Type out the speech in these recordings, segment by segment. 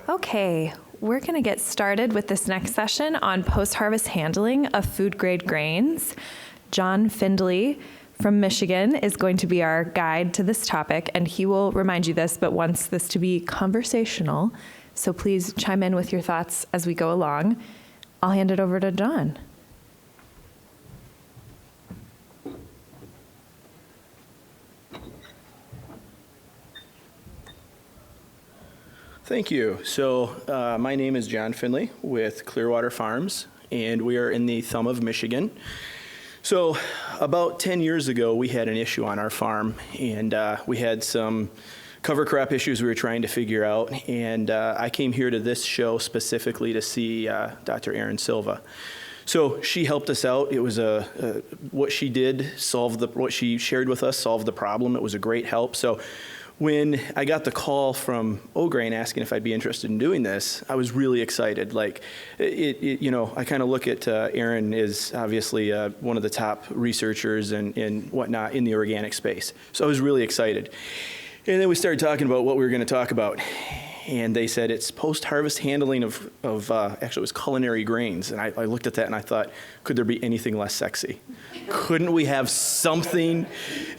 Okay, we're going to get started with this next session on post-harvest handling of food-grade grains. John Findlay from Michigan is going to be our guide to this topic, and he will remind you this, but wants this to be conversational. So please chime in with your thoughts as we go along. I'll hand it over to John. Thank you. So my name is John Findlay with Clearwater Farms, and we are in the thumb of Michigan. So about 10 years ago, we had an issue on our farm, and we had some cover crop issues we were trying to figure out, and I came here to this show specifically to see Dr. Erin Silva. So she helped us out. It was what she did, what she shared with us solved the problem. It was a great help. So when I got the call from O'Grain asking if I'd be interested in doing this, I was really excited. Like, I kind of look at Erin as obviously one of the top researchers and whatnot in the organic space. So I was really excited. And then we started talking about what we were going to talk about. And they said it's post-harvest handling of actually it was culinary grains. And I looked at that and I thought, could there be anything less sexy? Couldn't we have something,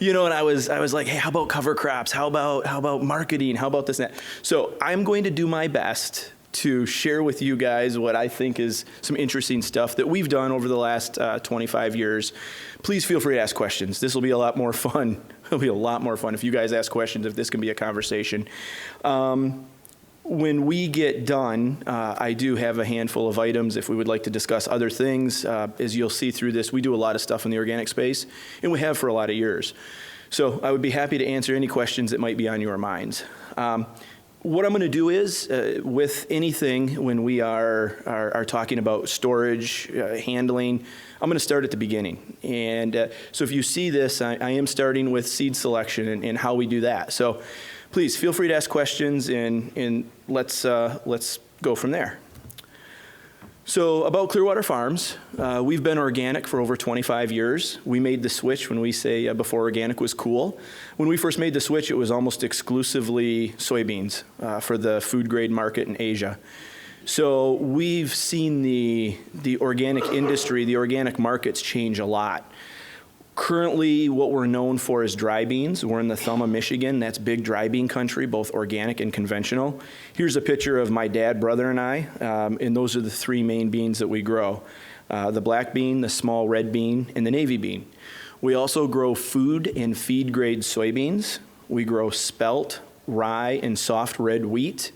and I was like, hey, how about cover crops? How about marketing? How about this and that? So I'm going to do my best to share with you guys what I think is some interesting stuff that we've done over the last 25 years. Please feel free to ask questions. This will be a lot more fun. It'll be a lot more fun if you guys ask questions, if this can be a conversation. When we get done, I do have a handful of items if we would like to discuss other things. As you'll see through this, we do a lot of stuff in the organic space, and we have for a lot of years. So I would be happy to answer any questions that might be on your minds. What I'm going to do is, with anything when we are talking about storage, handling, I'm going to start at the beginning. And so if you see this, I am starting with seed selection and how we do that. So please feel free to ask questions, and let's go from there. So about Clearwater Farms, we've been organic for over 25 years. We made the switch when we say before organic was cool. When we first made the switch, it was almost exclusively soybeans for the food grade market in Asia. So we've seen the organic industry, the organic markets change a lot. Currently, what we're known for is dry beans. We're in the thumb of Michigan. That's big dry bean country, both organic and conventional. Here's a picture of my dad, brother, and I, and those are the three main beans that we grow. The black bean, the small red bean, and the navy bean. We also grow food and feed grade soybeans. We grow spelt, rye, and soft red wheat.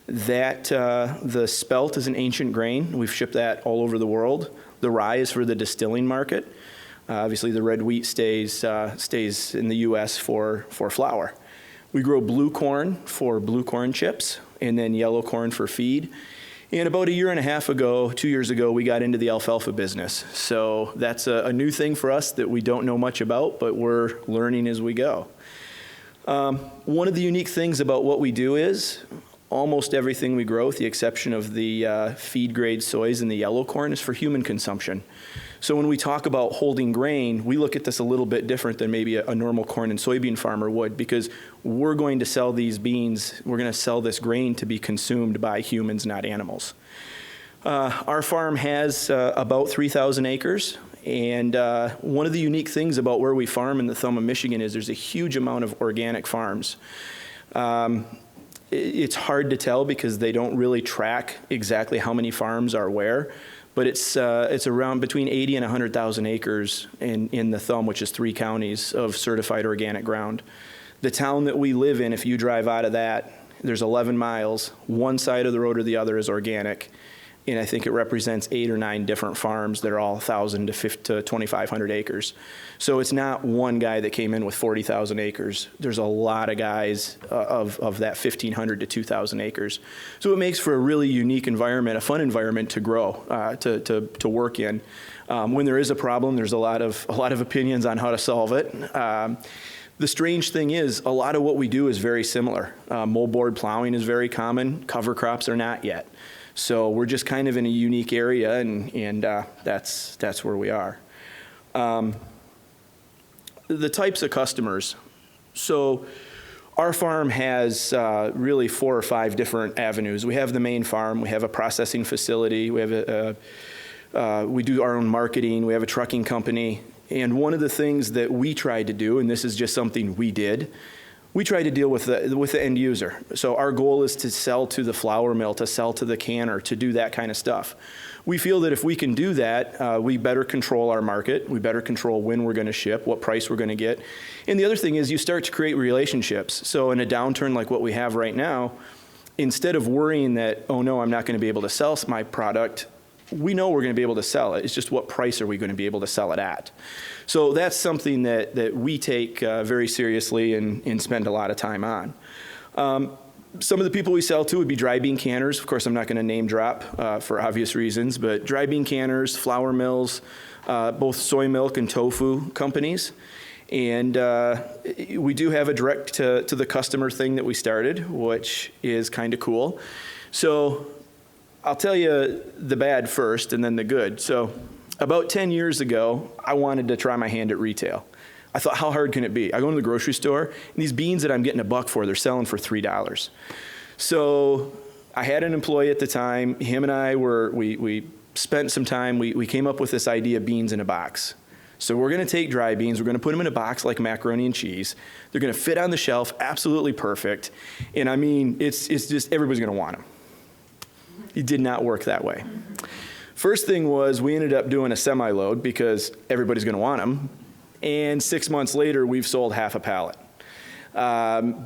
The spelt is an ancient grain. We've shipped that all over the world. The rye is for the distilling market. Obviously, the red wheat stays in the U.S. for flour. We grow blue corn for blue corn chips, and then yellow corn for feed. And about a year and a half ago, 2 years ago, we got into the alfalfa business. So that's a new thing for us that we don't know much about, but we're learning as we go. One of the unique things about what we do is almost everything we grow, with the exception of the feed grade soys and the yellow corn, is for human consumption. So when we talk about holding grain, we look at this a little bit different than maybe a normal corn and soybean farmer would, because we're going to sell these beans, we're going to sell this grain to be consumed by humans, not animals. Our farm has about 3,000 acres, and one of the unique things about where we farm in the thumb of Michigan is there's a huge amount of organic farms. It's hard to tell because they don't really track exactly how many farms are where, but it's around between 80 and 100,000 acres in the thumb, which is 3 counties of certified organic ground. The town that we live in, if you drive out of that, there's 11 miles. One side of the road or the other is organic, and I think it represents 8 or 9 different farms that are all 1,000 to 2,500 acres. So it's not one guy that came in with 40,000 acres. There's a lot of guys of that 1,500 to 2,000 acres. So it makes for a really unique environment, a fun environment to grow, to work in. When there is a problem, there's a lot of opinions on how to solve it. The strange thing is, a lot of what we do is very similar. Moldboard plowing is very common. Cover crops are not yet. So we're just kind of in a unique area, and that's where we are. The types of customers. So Our farm has really 4 or 5 different avenues. We have the main farm, we have a processing facility, we have we do our own marketing, we have a trucking company, and one of the things that we tried to do, and this is just something we did, we try to deal with the end user. So our goal is to sell to the flour mill, to sell to the canner, to do that kind of stuff. We feel that if we can do that, we better control our market, we better control when we're going to ship, what price we're going to get. And the other thing is you start to create relationships. So in a downturn like what we have right now, instead of worrying that, oh no, I'm not going to be able to sell my product, we know we're going to be able to sell it. It's just what price are we going to be able to sell it at? So that's something that we take very seriously and spend a lot of time on. Some of the people we sell to would be dry bean canners. Of course, I'm not going to name drop for obvious reasons, but dry bean canners, flour mills, both soy milk and tofu companies. And we do have a direct to the customer thing that we started, which is kind of cool. So I'll tell you the bad first and then the good. So about 10 years ago, I wanted to try my hand at retail. I thought, how hard can it be? I go to the grocery store, and these beans that I'm getting $1 for, they're selling for $3. So I had an employee at the time. Him and I we spent some time. We came up with this idea of beans in a box. So we're going to take dry beans. We're going to put them in a box like macaroni and cheese. They're going to fit on the shelf, absolutely perfect. And I mean, it's just everybody's going to want them. It did not work that way. First thing was we ended up doing a semi-load because everybody's going to want them. And 6 months later, we've sold half a pallet.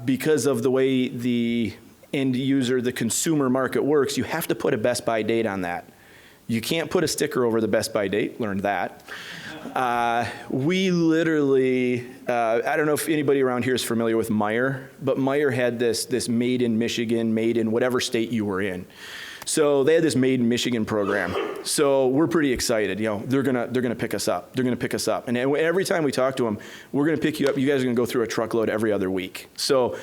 Because of the way the end user, the consumer market works, you have to put a best by date on that. You can't put a sticker over the best by date, learned that. We literally, I don't know if anybody around here is familiar with Meijer, but Meijer had this made in Michigan, made in whatever state you were in. So they had this Made in Michigan program. So we're pretty excited. You know, they're gonna pick us up. They're gonna pick us up. And every time we talk to them, we're gonna pick you up. You guys are gonna go through a truckload every other week. So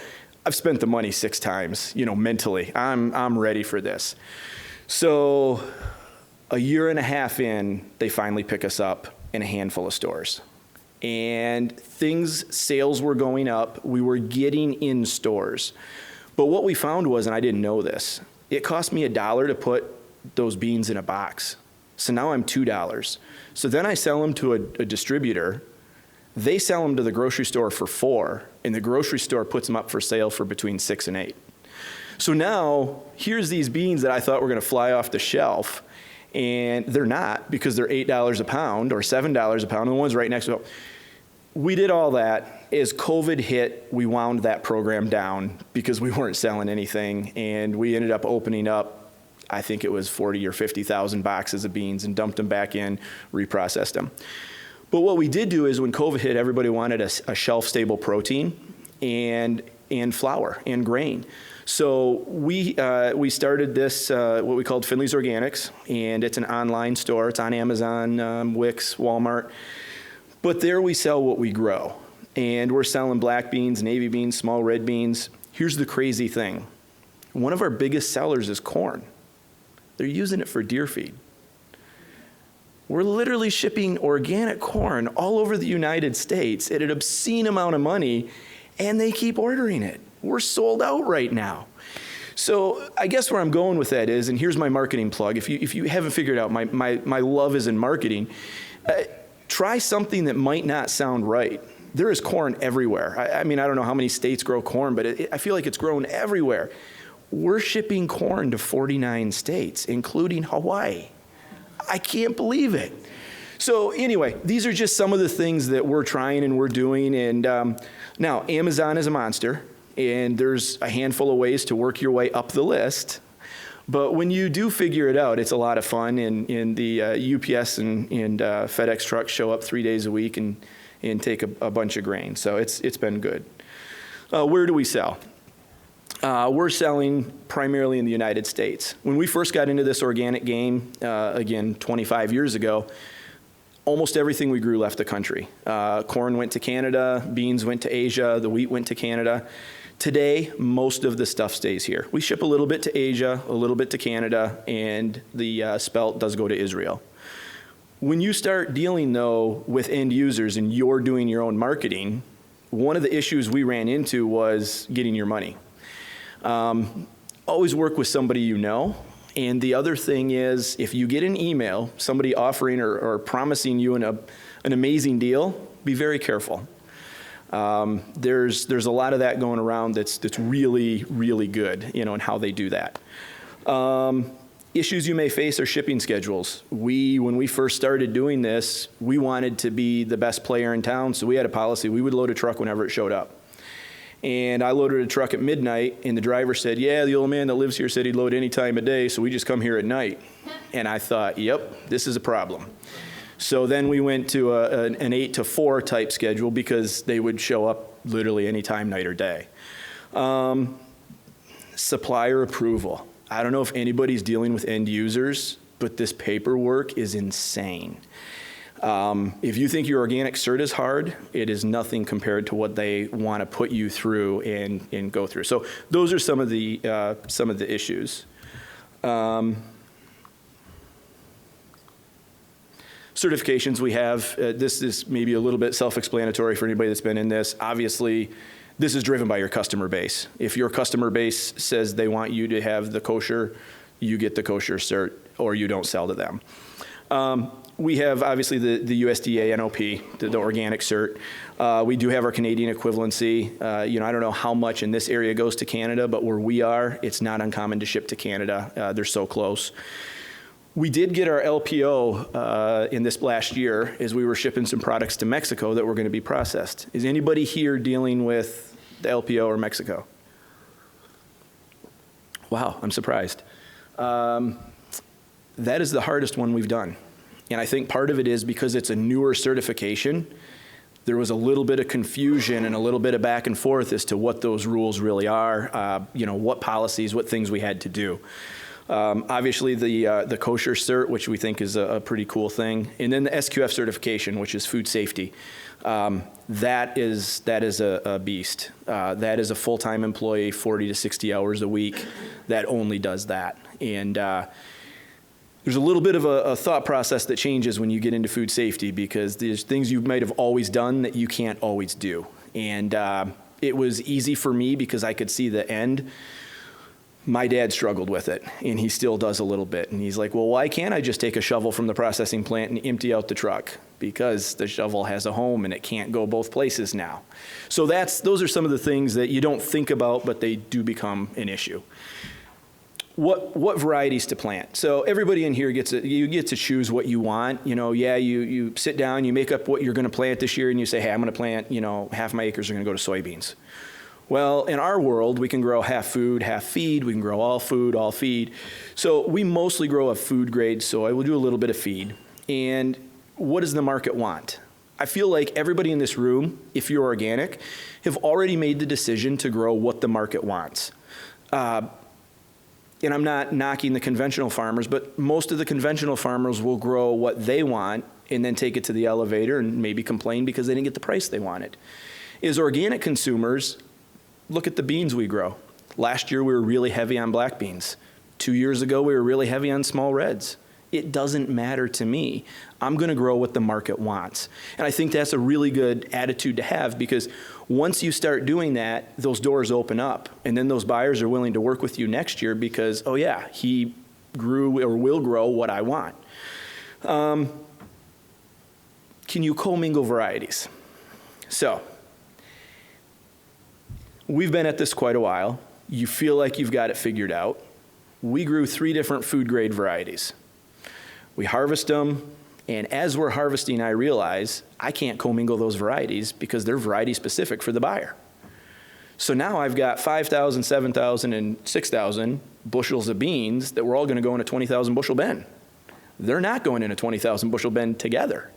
I've spent the money 6 times. You know, mentally, I'm ready for this. So a year and a half in, they finally pick us up in a handful of stores. And sales were going up. We were getting in stores. But what we found was, and I didn't know this, it cost me $1 to put those beans in a box. So now I'm $2. So then I sell them to a distributor. They sell them to the grocery store for $4, and the grocery store puts them up for sale for between $6 and $8. So now here's these beans that I thought were going to fly off the shelf, and they're not because they're $8 a pound or $7 a pound, and the ones right next to it. We did all that. As COVID hit, we wound that program down because we weren't selling anything, and we ended up opening up, I think it was 40 or 50,000 boxes of beans and dumped them back in, reprocessed them. But what we did do is when COVID hit, everybody wanted a shelf-stable protein and flour and grain. So we started this, what we called Findlay's Organics, and it's an online store. It's on Amazon, Wix, Walmart. But there we sell what we grow. And we're selling black beans, navy beans, small red beans. Here's the crazy thing. One of our biggest sellers is corn. They're using it for deer feed. We're literally shipping organic corn all over the United States at an obscene amount of money, and they keep ordering it. We're sold out right now. So I guess where I'm going with that is, and here's my marketing plug. If you haven't figured out, my love is in marketing. Try something that might not sound right. There is corn everywhere. I mean, I don't know how many states grow corn, but I feel like it's grown everywhere. We're shipping corn to 49 states, including Hawaii. I can't believe it. So anyway, these are just some of the things that we're trying and we're doing. And now, Amazon is a monster, and there's a handful of ways to work your way up the list. But when you do figure it out, it's a lot of fun, and the UPS and FedEx trucks show up 3 days a week and take a bunch of grain. So it's been good. Where do we sell? We're selling primarily in the United States. When we first got into this organic game, again, 25 years ago, almost everything we grew left the country. Corn went to Canada, beans went to Asia, the wheat went to Canada. Today, most of the stuff stays here. We ship a little bit to Asia, a little bit to Canada, and the spelt does go to Israel. When you start dealing, though, with end users and you're doing your own marketing, one of the issues we ran into was getting your money. Always work with somebody you know. And the other thing is, if you get an email, somebody offering or promising you an amazing deal, be very careful. There's a lot of that going around that's really, really good, in how they do that. Issues you may face are shipping schedules. When we first started doing this, we wanted to be the best player in town, so we had a policy. We would load a truck whenever it showed up. And I loaded a truck at midnight, and the driver said, yeah, the old man that lives here said he'd load any time of day, so we just come here at night. And I thought, yep, this is a problem. So then we went to an 8 to 4 type schedule because they would show up literally any time, night or day. Supplier approval. I don't know if anybody's dealing with end users, but this paperwork is insane. If you think your organic cert is hard, it is nothing compared to what they want to put you through and go through. So those are some of the issues. Certifications we have, this is maybe a little bit self-explanatory for anybody that's been in this. Obviously, this is driven by your customer base. If your customer base says they want you to have the kosher, you get the kosher cert, or you don't sell to them. We have, obviously, the USDA NOP, the organic cert. We do have our Canadian equivalency. I don't know how much in this area goes to Canada, but where we are, it's not uncommon to ship to Canada. They're so close. We did get our LPO in this last year as we were shipping some products to Mexico that were going to be processed. Is anybody here dealing with the LPO or Mexico? Wow, I'm surprised. That is the hardest one we've done. And I think part of it is because it's a newer certification, there was a little bit of confusion and a little bit of back and forth as to what those rules really are, what policies, what things we had to do. Obviously, the kosher cert, which we think is a pretty cool thing, and then the SQF certification, which is food safety. That is a beast. That is a full-time employee, 40 to 60 hours a week, that only does that. And there's a little bit of a thought process that changes when you get into food safety because there's things you might have always done that you can't always do. And it was easy for me because I could see the end. My dad struggled with it, and he still does a little bit. And he's like, well, why can't I just take a shovel from the processing plant and empty out the truck? Because the shovel has a home, and it can't go both places now. So those are some of the things that you don't think about, but they do become an issue. What varieties to plant? So everybody in here you get to choose what you want. You sit down, you make up what you're going to plant this year, and you say, hey, I'm going to plant, half my acres are going to go to soybeans. Well, in our world, we can grow half food, half feed. We can grow all food, all feed. So we mostly grow a food grade soy. We'll do a little bit of feed. And what does the market want? I feel like everybody in this room, if you're organic, have already made the decision to grow what the market wants. And I'm not knocking the conventional farmers, but most of the conventional farmers will grow what they want and then take it to the elevator and maybe complain because they didn't get the price they wanted. As organic consumers, look at the beans we grow. Last year, we were really heavy on black beans. 2 years ago, we were really heavy on small reds. It doesn't matter to me. I'm going to grow what the market wants. And I think that's a really good attitude to have because once you start doing that, those doors open up. And then those buyers are willing to work with you next year because, oh yeah, he grew or will grow what I want. Can you commingle varieties? So, we've been at this quite a while. You feel like you've got it figured out. We grew 3 different food grade varieties. We harvest them, and as we're harvesting, I realize I can't commingle those varieties because they're variety specific for the buyer. So now I've got 5,000, 7,000, and 6,000 bushels of beans that we're all going to go in a 20,000 bushel bin. They're not going in a 20,000 bushel bin together.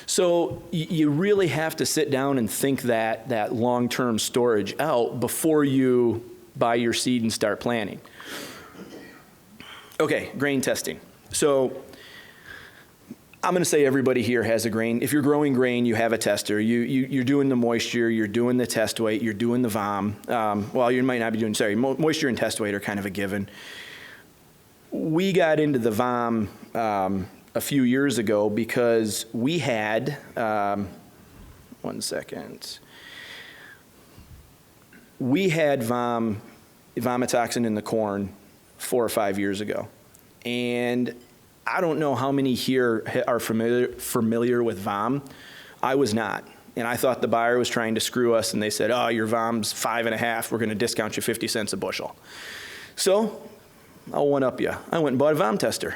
So you really have to sit down and think that long-term storage out before you buy your seed and start planting. Okay, grain testing. So I'm going to say everybody here has a grain. If you're growing grain, you have a tester. You're doing the moisture, you're doing the test weight, you're doing the VOM. Well, you might not be doing, moisture and test weight are kind of a given. We got into the VOM a few years ago because we had, one second. we had vomitoxin in the corn 4 or 5 years ago. And I don't know how many here are familiar with VOM. I was not. And I thought the buyer was trying to screw us, and they said, oh, your VOM's 5.5, we're gonna discount you 50 cents a bushel. So, I'll one-up you. I went and bought a VOM tester,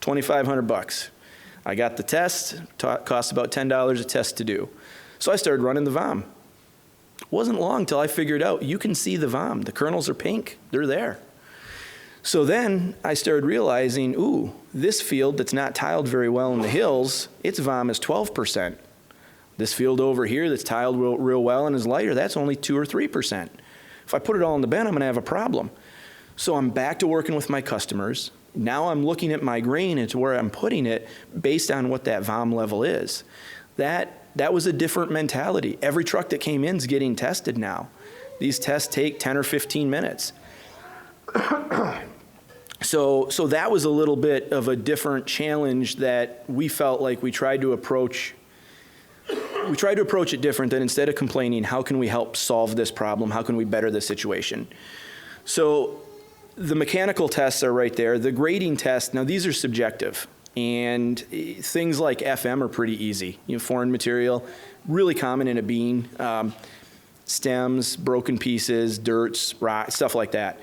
$2,500. I got the test, cost about $10 a test to do. So I started running the VOM. It wasn't long till I figured out you can see the VOM. The kernels are pink, they're there. So then I started realizing, ooh, this field that's not tiled very well in the hills, its VOM is 12%. This field over here that's tiled real well and is lighter, that's only 2 or 3%. If I put it all in the bin, I'm gonna have a problem. So I'm back to working with my customers. Now I'm looking at my grain and to where I'm putting it based on what that VOM level is. That was a different mentality. Every truck that came in is getting tested now. These tests take 10 or 15 minutes. So that was a little bit of a different challenge that we felt like we tried to approach it different, than instead of complaining, how can we help solve this problem? How can we better the situation? So the mechanical tests are right there. The grading tests, now these are subjective. And things like FM are pretty easy. Foreign material, really common in a bean. Stems, broken pieces, dirts, rock, stuff like that.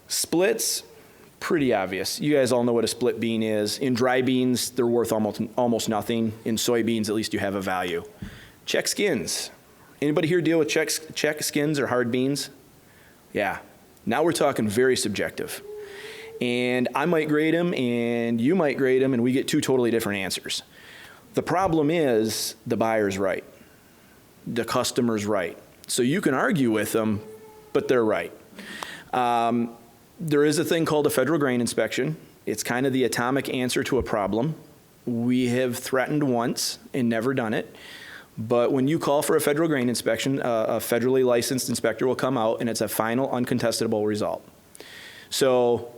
Splits, pretty obvious. You guys all know what a split bean is. In dry beans, they're worth almost nothing. In soybeans, at least you have a value. Check skins. Anybody here deal with check skins or hard beans? Yeah. Now we're talking very subjective. And I might grade them, and you might grade them, and we get 2 totally different answers. The problem is the buyer's right. The customer's right. So you can argue with them, but they're right. There is a thing called a federal grain inspection. It's kind of the atomic answer to a problem. We have threatened once and never done it. But when you call for a federal grain inspection, a federally licensed inspector will come out, and it's a final uncontestable result. So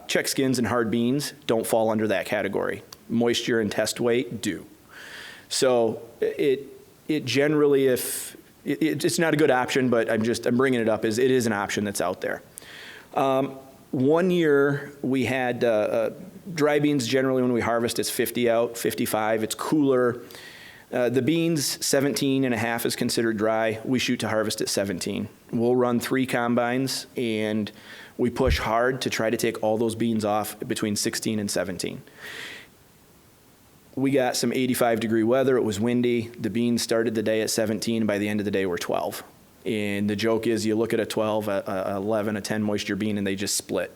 check skins and hard beans don't fall under that category. Moisture and test weight do. So it generally, if it's not a good option, but I'm bringing it up as it is an option that's out there. 1 year we had dry beans. Generally, when we harvest, it's 50 out, 55. It's cooler. The beans, 17.5 is considered dry. We shoot to harvest at 17. We'll run 3 combines, and we push hard to try to take all those beans off between 16 and 17. We got some 85-degree weather. It was windy. The beans started the day at 17. And by the end of the day, we're 12. And the joke is you look at a 12, a 11, a 10 moisture bean, and they just split.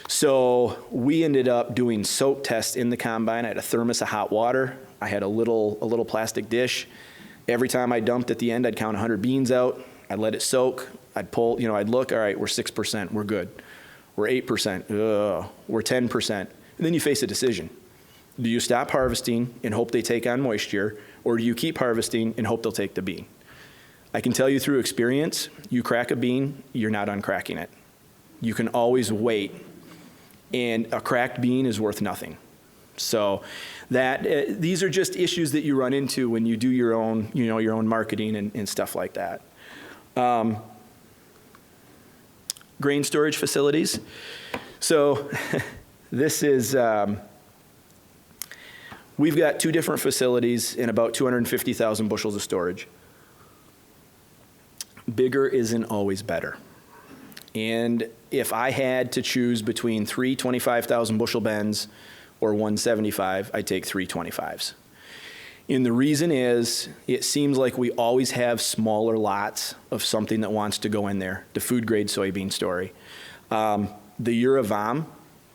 So we ended up doing soak tests in the combine. I had a thermos of hot water. I had a little plastic dish. Every time I dumped at the end, I'd count 100 beans out. I'd let it soak. I'd pull, I'd look, all right, we're 6%, we're good. We're 8%, we're 10%. And then you face a decision. Do you stop harvesting and hope they take on moisture, or do you keep harvesting and hope they'll take the bean? I can tell you through experience, you crack a bean, you're not uncracking it. You can always wait, and a cracked bean is worth nothing. So these are just issues that you run into when you do your own, your own marketing and stuff like that. Grain storage facilities. So this is, we've got 2 different facilities and about 250,000 bushels of storage. Bigger isn't always better. And if I had to choose between 3 25,000 bushel bins or 175, I'd take 3 25s. And the reason is, it seems like we always have smaller lots of something that wants to go in there, the food grade soybean story. The year of VOM,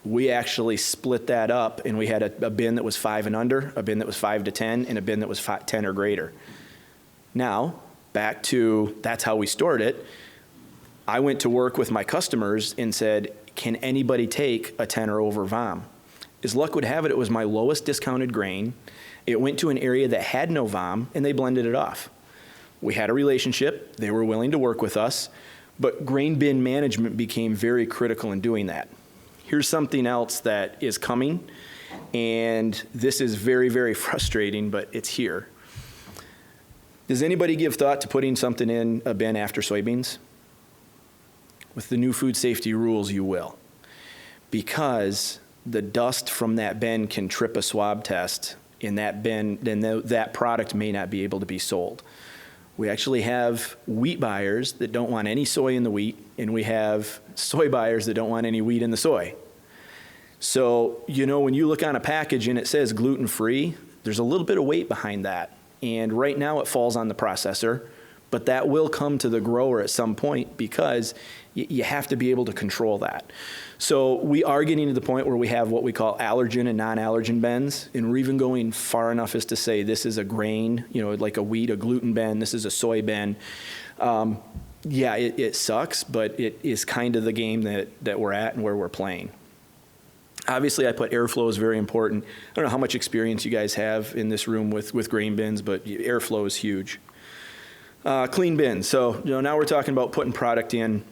we actually split that up, and we had a bin that was 5 and under, a bin that was 5 to 10, and a bin that was 10 or greater. Now, back to that's how we stored it. I went to work with my customers and said, can anybody take a 10 or over VOM? As luck would have it, it was my lowest discounted grain. It went to an area that had no VOM, and they blended it off. We had a relationship. They were willing to work with us, but grain bin management became very critical in doing that. Here's something else that is coming, and this is very, very frustrating, but it's here. Does anybody give thought to putting something in a bin after soybeans? With the new food safety rules, you will. Because the dust from that bin can trip a swab test in that bin, then that product may not be able to be sold. We actually have wheat buyers that don't want any soy in the wheat, and we have soy buyers that don't want any wheat in the soy. So, when you look on a package and it says gluten-free, there's a little bit of weight behind that. And right now it falls on the processor, but that will come to the grower at some point because you have to be able to control that. So we are getting to the point where we have what we call allergen and non-allergen bins, and we're even going far enough as to say this is a grain, like a wheat, a gluten bin, this is a soy bin. It sucks, but it is kind of the game that we're at and where we're playing. Obviously, I put airflow is very important. I don't know how much experience you guys have in this room with grain bins, but airflow is huge. Clean bins. So now we're talking about putting product in.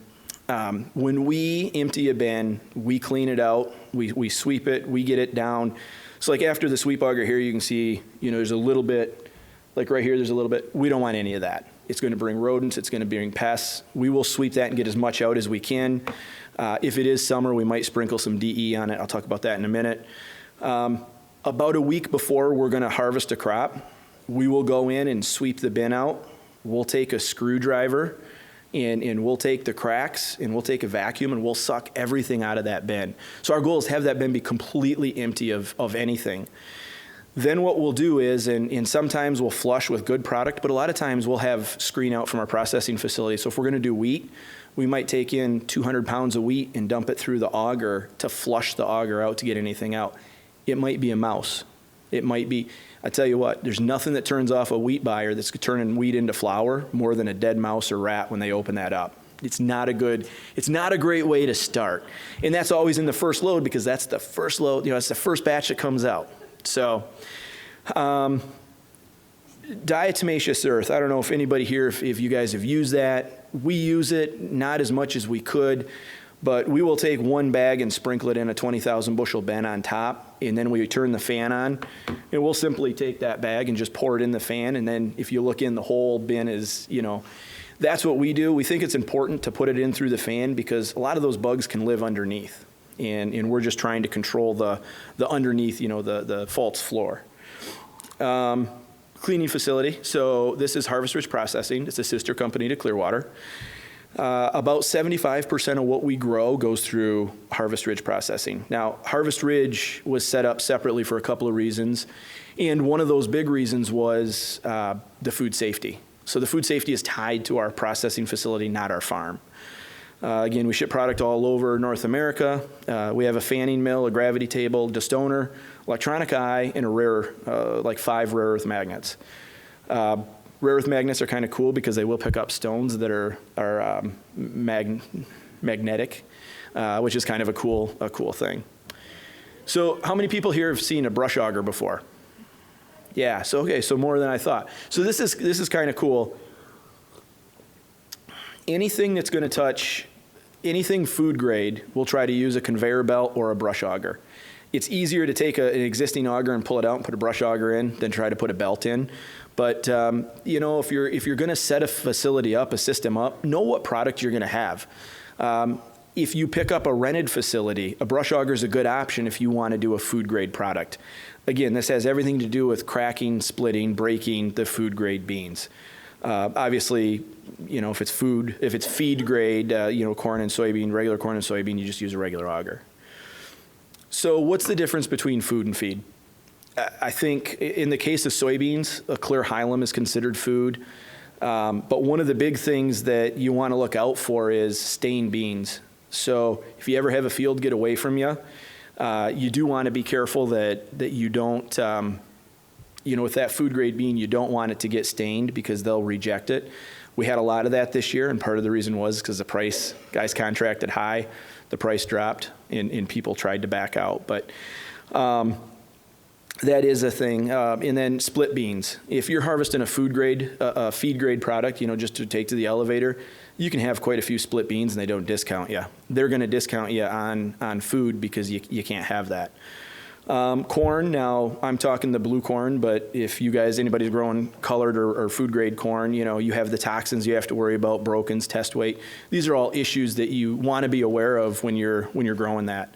When we empty a bin, we clean it out, we sweep it, we get it down. So like after the sweep auger here, you can see, there's a little bit, like right here, there's a little bit. We don't want any of that. It's going to bring rodents, it's going to bring pests. We will sweep that and get as much out as we can. If it is summer, we might sprinkle some DE on it. I'll talk about that in a minute. About a week before we're going to harvest a crop, we will go in and sweep the bin out. We'll take a screwdriver and we'll take the cracks and we'll take a vacuum and we'll suck everything out of that bin. So our goal is to have that bin be completely empty of anything. Then what we'll do is, and sometimes we'll flush with good product, but a lot of times we'll have screen out from our processing facility. So if we're going to do wheat, we might take in 200 pounds of wheat and dump it through the auger to flush the auger out to get anything out. It might be a mouse. It might be, I tell you what, there's nothing that turns off a wheat buyer that's turning wheat into flour more than a dead mouse or rat when they open that up. It's not a great way to start. And that's always in the first load because that's the first load, that's the first batch that comes out. So, diatomaceous earth. I don't know if anybody here, if you guys have used that. We use it, not as much as we could, but we will take one bag and sprinkle it in a 20,000 bushel bin on top, and then we turn the fan on, and we'll simply take that bag and just pour it in the fan, and then if you look in, the whole bin is, that's what we do. We think it's important to put it in through the fan because a lot of those bugs can live underneath, and we're just trying to control the underneath, the false floor. Cleaning facility. So this is Harvest Ridge Processing. It's a sister company to Clearwater. About 75% of what we grow goes through Harvest Ridge Processing. Now, Harvest Ridge was set up separately for a couple of reasons, and one of those big reasons was the food safety. So the food safety is tied to our processing facility, not our farm. Again, we ship product all over North America. We have a fanning mill, a gravity table, destoner, electronic eye, and a 5 rare earth magnets. Rare earth magnets are kind of cool because they will pick up stones that are magnetic, which is kind of a cool thing. So how many people here have seen a brush auger before? Yeah, so more than I thought. So this is kind of cool. Anything that's going to touch anything food grade, we'll try to use a conveyor belt or a brush auger. It's easier to take an existing auger and pull it out and put a brush auger in than try to put a belt in. But if you're going to set a facility up, a system up, know what product you're going to have. If you pick up a rented facility, a brush auger is a good option if you want to do a food grade product. Again, this has everything to do with cracking, splitting, breaking the food grade beans. Obviously, if it's feed grade, corn and soybean, regular corn and soybean, you just use a regular auger. So what's the difference between food and feed? I think in the case of soybeans, a clear hilum is considered food. But one of the big things that you want to look out for is stained beans. So if you ever have a field get away from you, you do want to be careful that you don't, with that food grade bean, you don't want it to get stained because they'll reject it. We had a lot of that this year, and part of the reason was because the price, guys contracted high, the price dropped, and people tried to back out. But that is a thing. And then split beans. If you're harvesting a food grade, a feed grade product, just to take to the elevator, you can have quite a few split beans and they don't discount you. They're going to discount you on food because you can't have that. Corn, now I'm talking the blue corn, but if you guys, anybody's growing colored or food grade corn, you have the toxins you have to worry about, brokens, test weight. These are all issues that you want to be aware of when you're growing that.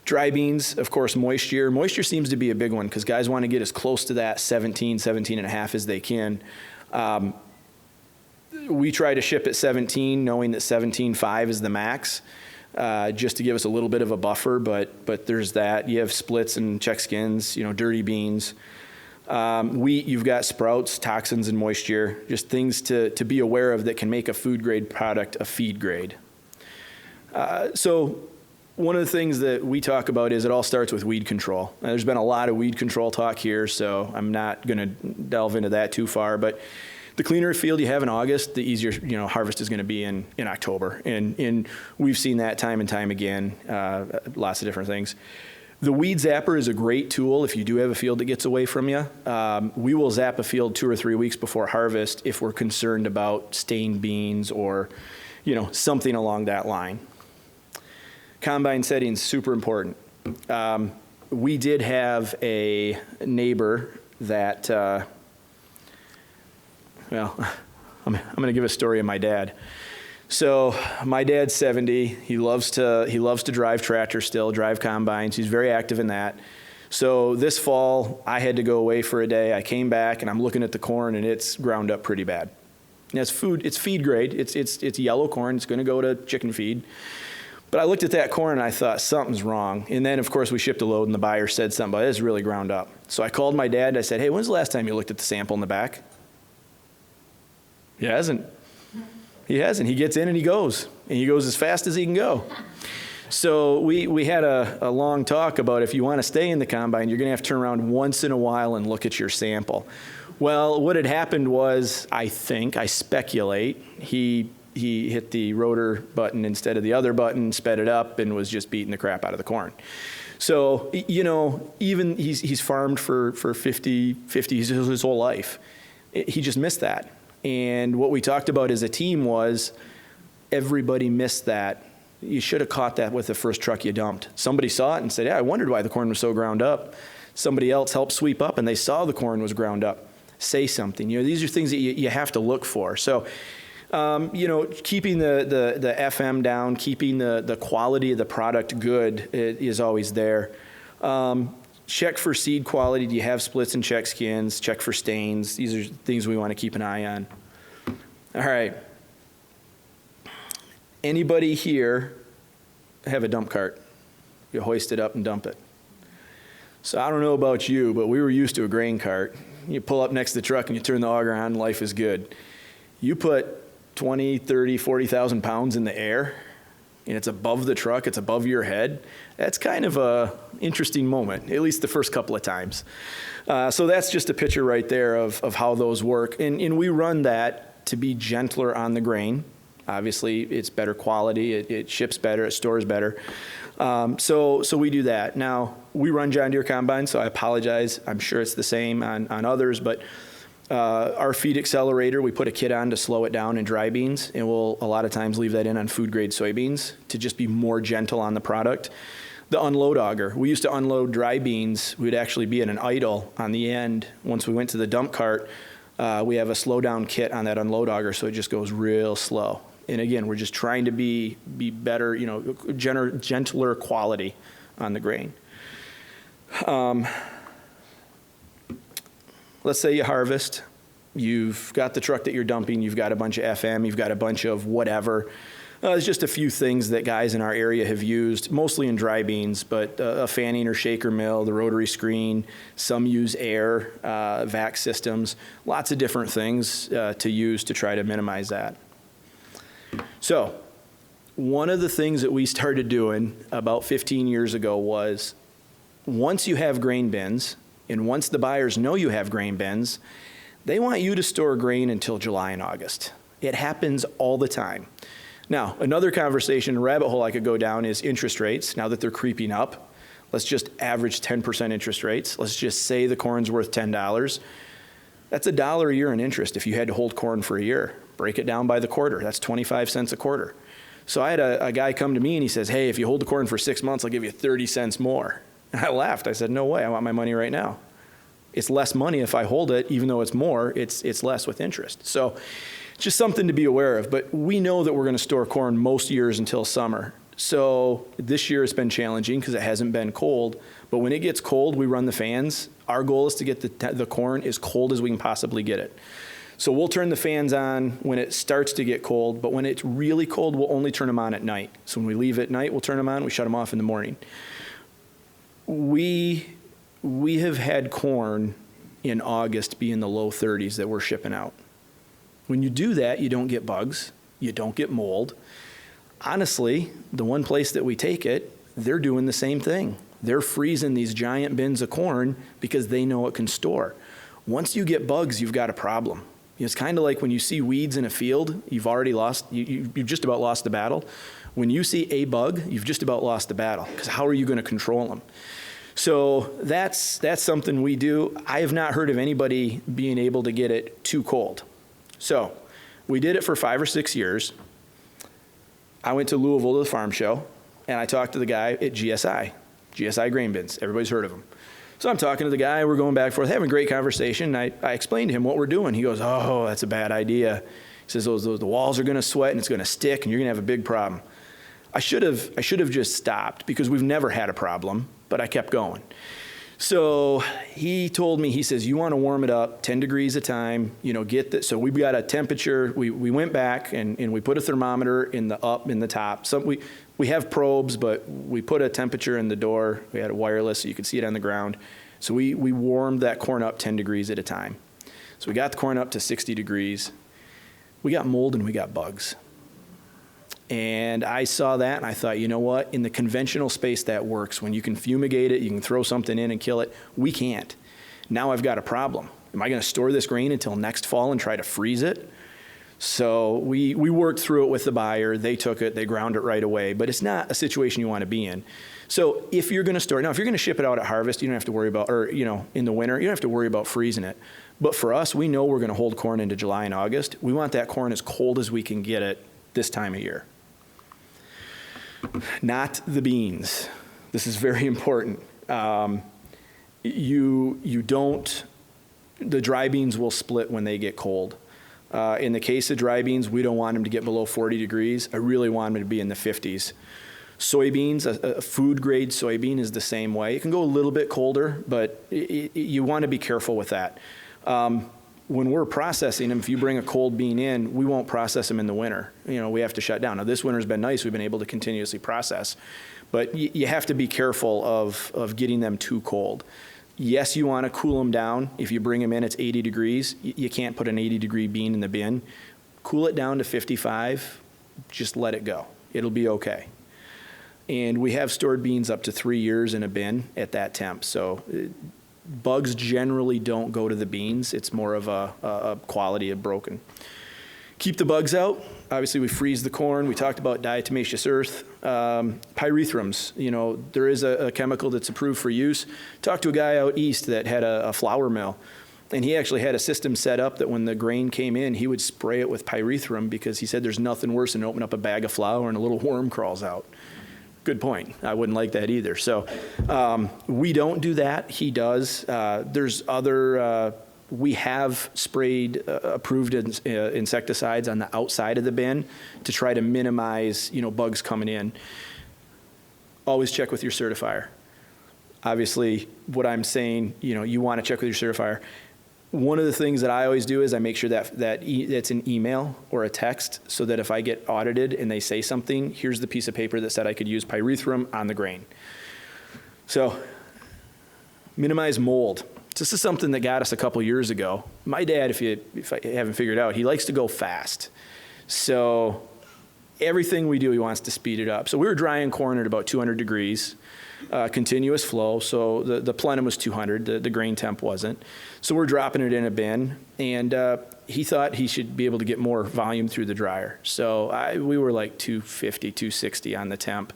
Dry beans, of course, moisture. Moisture seems to be a big one because guys want to get as close to that 17 and a half as they can. We try to ship at 17, knowing that 17.5 is the max. Just to give us a little bit of a buffer, but there's that. You have splits and check skins, dirty beans. Wheat, you've got sprouts, toxins, and moisture, just things to be aware of that can make a food grade product a feed grade. So one of the things that we talk about is it all starts with weed control. Now, there's been a lot of weed control talk here, so I'm not going to delve into that too far, but the cleaner a field you have in August, the easier harvest is going to be in October, and we've seen that time and time again. Lots of different things. The weed zapper is a great tool if you do have a field that gets away from you. We will zap a field 2 or 3 weeks before harvest if we're concerned about stained beans or something along that line. Combine settings, super important. We did have a neighbor that. Well, I'm going to give a story of my dad. So my dad's 70. He loves to drive tractor still, drive combines. He's very active in that. So this fall, I had to go away for a day. I came back and I'm looking at the corn and it's ground up pretty bad. And it's feed grade. It's yellow corn. It's going to go to chicken feed. But I looked at that corn and I thought something's wrong. And then of course we shipped a load and the buyer said something about it. It's really ground up. So I called my dad and I said, "Hey, when's the last time you looked at the sample in the back?" He hasn't. He gets in and he goes as fast as he can go. So we had a long talk about if you want to stay in the combine, you're going to have to turn around once in a while and look at your sample. Well, what had happened was, I speculate, he hit the rotor button instead of the other button, sped it up, and was just beating the crap out of the corn. So, even he's farmed for 50 his whole life. He just missed that. And what we talked about as a team was everybody missed that. You should have caught that with the first truck you dumped. Somebody saw it and said, "Yeah, I wondered why the corn was so ground up." Somebody else helped sweep up and they saw the corn was ground up. Say something. These are things that you have to look for. So, keeping the FM down, keeping the quality of the product good is always there. Check for seed quality. Do you have splits and check skins? Check for stains. These are things we want to keep an eye on. All right. Anybody here have a dump cart? You hoist it up and dump it. So I don't know about you, but we were used to a grain cart. You pull up next to the truck and you turn the auger on, life is good. You put 20, 30, 40,000 pounds in the air, and it's above the truck, it's above your head. That's kind of a interesting moment, at least the first couple of times. So that's just a picture right there of how those work. And we run that to be gentler on the grain. Obviously, it's better quality, it ships better, it stores better. So we do that. Now, we run John Deere combines, so I apologize. I'm sure it's the same on others, but our feed accelerator, we put a kit on to slow it down in dry beans, and we'll a lot of times leave that in on food grade soybeans to just be more gentle on the product. The unload auger, we used to unload dry beans. We'd actually be at an idle on the end. Once we went to the dump cart, we have a slow down kit on that unload auger, so it just goes real slow. And again, we're just trying to be better, gentler quality on the grain. Let's say you harvest, you've got the truck that you're dumping, you've got a bunch of FM, you've got a bunch of whatever. There's just a few things that guys in our area have used, mostly in dry beans, but a fanning or shaker mill, the rotary screen, some use air, vac systems, lots of different things to use to try to minimize that. So one of the things that we started doing about 15 years ago was once you have grain bins, and once the buyers know you have grain bins, they want you to store grain until July and August. It happens all the time. Now, another conversation, rabbit hole I could go down is interest rates. Now that they're creeping up, let's just average 10% interest rates. Let's just say the corn's worth $10. That's $1 a year in interest if you had to hold corn for a year. Break it down by the quarter. That's 25 cents a quarter. So I had a guy come to me and he says, "Hey, if you hold the corn for 6 months, I'll give you 30 cents more." And I laughed. I said, no way, I want my money right now. It's less money if I hold it, even though it's more, it's less with interest. So just something to be aware of. But we know that we're going to store corn most years until summer. So this year it's been challenging because it hasn't been cold. But when it gets cold, we run the fans. Our goal is to get the corn as cold as we can possibly get it. So we'll turn the fans on when it starts to get cold, but when it's really cold, we'll only turn them on at night. So when we leave at night, we'll turn them on, we shut them off in the morning. We have had corn in August be in the low 30s that we're shipping out. When you do that, you don't get bugs, you don't get mold. Honestly, the one place that we take it, they're doing the same thing. They're freezing these giant bins of corn because they know it can store. Once you get bugs, you've got a problem. It's kind of like when you see weeds in a field, you've already lost, you've just about lost the battle. When you see a bug, you've just about lost the battle, because how are you going to control them? So that's something we do. I have not heard of anybody being able to get it too cold. So we did it for 5 or 6 years. I went to Louisville to the farm show, and I talked to the guy at GSI Grain Bins. Everybody's heard of them. So I'm talking to the guy, we're going back and forth, having a great conversation. I explained to him what we're doing. He goes, oh, that's a bad idea. He says, the walls are going to sweat and it's going to stick and you're going to have a big problem. I should have just stopped because we've never had a problem, but I kept going. So he told me, he says, you want to warm it up 10 degrees a time, get this. So we've got a temperature. We went back and we put a thermometer in the top. We have probes, but we put a temperature in the door. We had a wireless so you could see it on the ground. So we warmed that corn up 10 degrees at a time. So we got the corn up to 60 degrees. We got mold and we got bugs. And I saw that and I thought, you know what? In the conventional space that works. When you can fumigate it, you can throw something in and kill it. We can't. Now I've got a problem. Am I going to store this grain until next fall and try to freeze it? So we worked through it with the buyer. They took it, they ground it right away, but it's not a situation you want to be in. So if you're going to store it, now if you're going to ship it out at harvest, you don't have to worry about, or in the winter, you don't have to worry about freezing it. But for us, we know we're going to hold corn into July and August. We want that corn as cold as we can get it this time of year. Not the beans. This is very important. You don't, the dry beans will split when they get cold. In the case of dry beans, we don't want them to get below 40 degrees. I really want them to be in the 50s. Soybeans, a food grade soybean is the same way. It can go a little bit colder, but you want to be careful with that. When we're processing them, if you bring a cold bean in, we won't process them in the winter. We have to shut down. Now, this winter's been nice. We've been able to continuously process. But you have to be careful of getting them too cold. Yes, you want to cool them down. If you bring them in, it's 80 degrees. You can't put an 80-degree bean in the bin. Cool it down to 55. Just let it go. It'll be okay. And we have stored beans up to 3 years in a bin at that temp. So bugs generally don't go to the beans. It's more of a quality of broken. Keep the bugs out. Obviously, we freeze the corn. We talked about diatomaceous earth. Pyrethrum, there is a chemical that's approved for use. Talked to a guy out east that had a flour mill, and he actually had a system set up that when the grain came in, he would spray it with pyrethrum because he said there's nothing worse than open up a bag of flour and a little worm crawls out. Good point. I wouldn't like that either. So we don't do that. He does. There's other... We have sprayed approved insecticides on the outside of the bin to try to minimize, bugs coming in. Always check with your certifier. Obviously, what I'm saying, you want to check with your certifier. One of the things that I always do is I make sure that's an email or a text so that if I get audited and they say something, here's the piece of paper that said I could use pyrethrum on the grain. So minimize mold. This is something that got us a couple years ago. My dad, if I haven't figured out, he likes to go fast. So everything we do, he wants to speed it up. So we were drying corn at about 200 degrees, continuous flow. So the plenum was 200, the grain temp wasn't. So we're dropping it in a bin, and he thought he should be able to get more volume through the dryer. So we were like 250, 260 on the temp.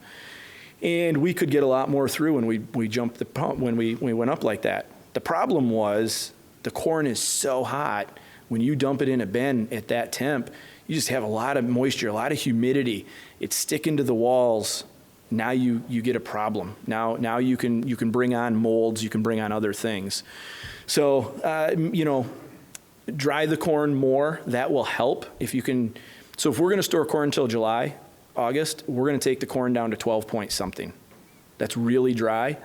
And we could get a lot more through when we jumped the pump, when we went up like that. The problem was the corn is so hot, when you dump it in a bin at that temp, you just have a lot of moisture, a lot of humidity. It's sticking to the walls. now you get a problem. Now you can bring on molds, you can bring on other things. So, dry the corn more, that will help. If you can, so if we're gonna store corn until July, August, we're gonna take the corn down to 12 point something. That's really dry,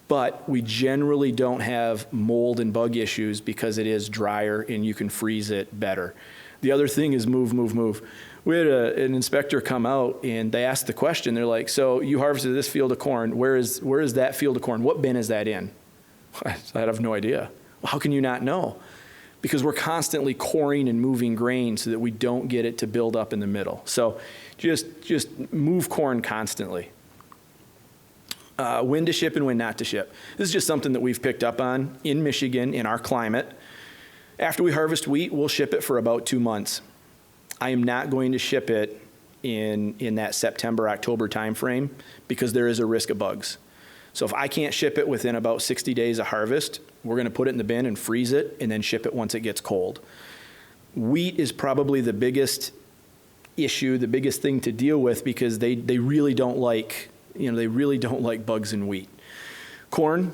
but we generally don't have mold and bug issues because it is drier and you can freeze it better. The other thing is move. We had an inspector come out and they asked the question, they're like, so you harvested this field of corn, where is that field of corn? What bin is that in? I have no idea. Well, how can you not know? Because we're constantly coring and moving grain so that we don't get it to build up in the middle. So just move corn constantly. When to ship and when not to ship. This is just something that we've picked up on in Michigan, in our climate. After we harvest wheat, we'll ship it for about 2 months. I am not going to ship it in that September, October timeframe because there is a risk of bugs. So if I can't ship it within about 60 days of harvest, we're going to put it in the bin and freeze it and then ship it once it gets cold. Wheat is probably the biggest issue, the biggest thing to deal with because they really don't like, they really don't like bugs in wheat. Corn,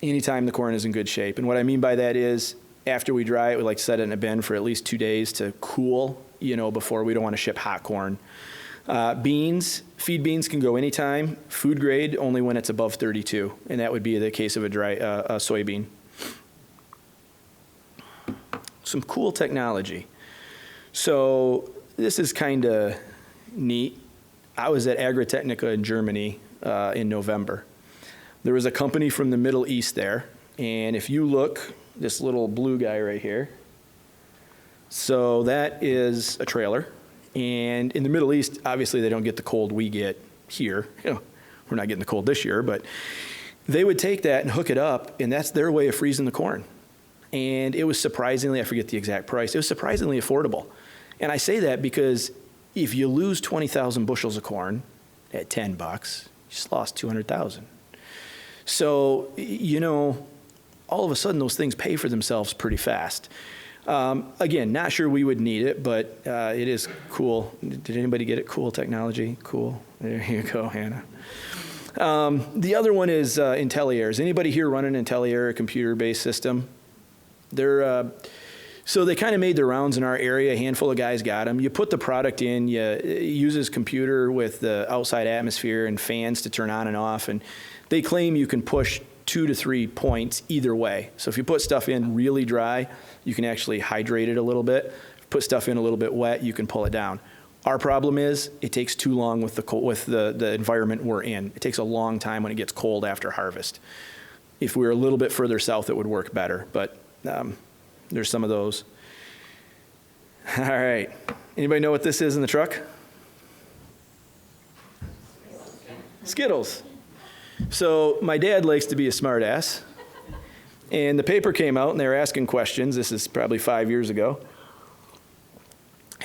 anytime the corn is in good shape. And what I mean by that is after we dry it, we like to set it in a bin for at least 2 days to cool, before we don't want to ship hot corn. Beans, feed beans can go anytime. Food grade only when it's above 32, and that would be the case of a dry soybean. Some cool technology. So this is kind of neat. I was at Agritechnica in Germany in November. There was a company from the Middle East there, and if you look, this little blue guy right here, so that is a trailer. And in the Middle East, obviously they don't get the cold we get here. We're not getting the cold this year, but they would take that and hook it up, and that's their way of freezing the corn. And it was surprisingly, I forget the exact price, it was surprisingly affordable. And I say that because if you lose 20,000 bushels of corn at $10, you just lost 200,000. So, all of a sudden those things pay for themselves pretty fast. Again, not sure we would need it, but it is cool. Did anybody get it? Cool technology? Cool. There you go, Hannah. The other one is IntelliAir. Is anybody here running IntelliAir, a computer-based system? So they kind of made the rounds in our area. A handful of guys got them. You put the product in. It uses computer with the outside atmosphere and fans to turn on and off. And they claim you can push 2 to 3 points either way. So if you put stuff in really dry, you can actually hydrate it a little bit. If you put stuff in a little bit wet, you can pull it down. Our problem is it takes too long with the environment we're in. It takes a long time when it gets cold after harvest. If we were a little bit further south, it would work better, but there's some of those. All right. Anybody know what this is in the truck? Skittles. So my dad likes to be a smartass, and the paper came out and they were asking questions. This is probably 5 years ago.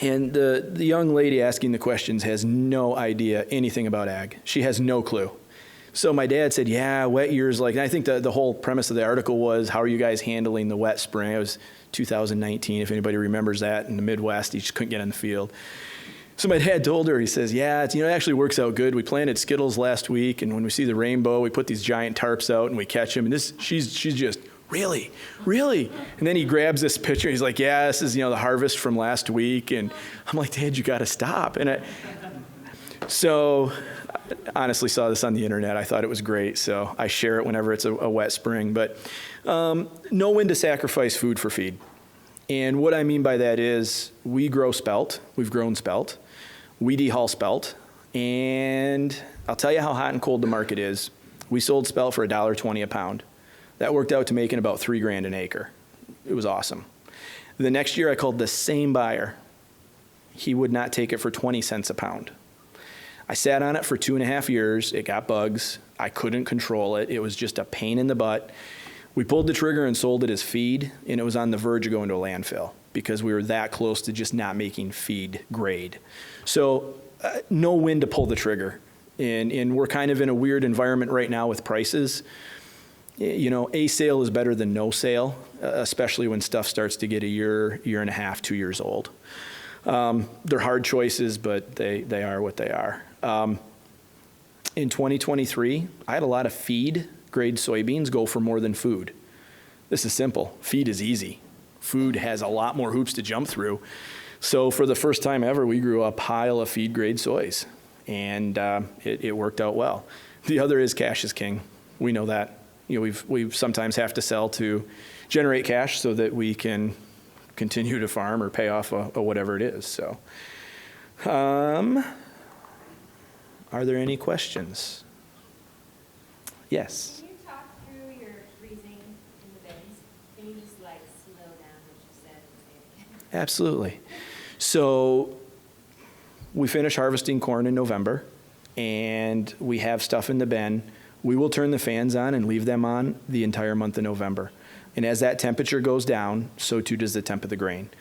And the young lady asking the questions has no idea anything about ag. She has no clue. So my dad said, yeah, wet years and I think the whole premise of the article was, how are you guys handling the wet spring? It was 2019, if anybody remembers that, in the Midwest. He just couldn't get in the field. So my dad told her, he says, yeah, it actually works out good. We planted Skittles last week, and when we see the rainbow, we put these giant tarps out and we catch them. And she's just, really? And then he grabs this picture. He's like, yeah, this is, the harvest from last week. And I'm like, Dad, you got to stop. So I honestly saw this on the internet. I thought it was great. So I share it whenever it's a wet spring. But know when to sacrifice food for feed. And what I mean by that is we grow spelt. We've grown spelt. We dehull spelt. And I'll tell you how hot and cold the market is. We sold spelt for $1.20 a pound. That worked out to making about $3,000 an acre. It was awesome. The next year I called the same buyer. He would not take it for 20 cents a pound. I sat on it for 2.5 years. It got bugs. I couldn't control it. It was just a pain in the butt. We pulled the trigger and sold it as feed, and it was on the verge of going to a landfill because we were that close to just not making feed grade. So know when to pull the trigger. And we're kind of in a weird environment right now with prices. A sale is better than no sale, especially when stuff starts to get a year and a half, 2 years old. They're hard choices, but they are what they are. in 2023, I had a lot of feed grade soybeans go for more than food. This is simple. Feed is easy. Food has a lot more hoops to jump through. So for the first time ever, we grew a pile of feed grade soys, and it worked out well. The other is cash is king. We know that. You know, we sometimes have to sell to generate cash so that we can continue to farm or pay off a whatever it is. So, are there any questions? Yes. Can you talk through your freezing in the bins? Can you just like slow down what you said and say it again? Absolutely. So we finish harvesting corn in November, and we have stuff in the bin. We will turn the fans on and leave them on the entire month of November. And as that temperature goes down, so too does the temp of the grain.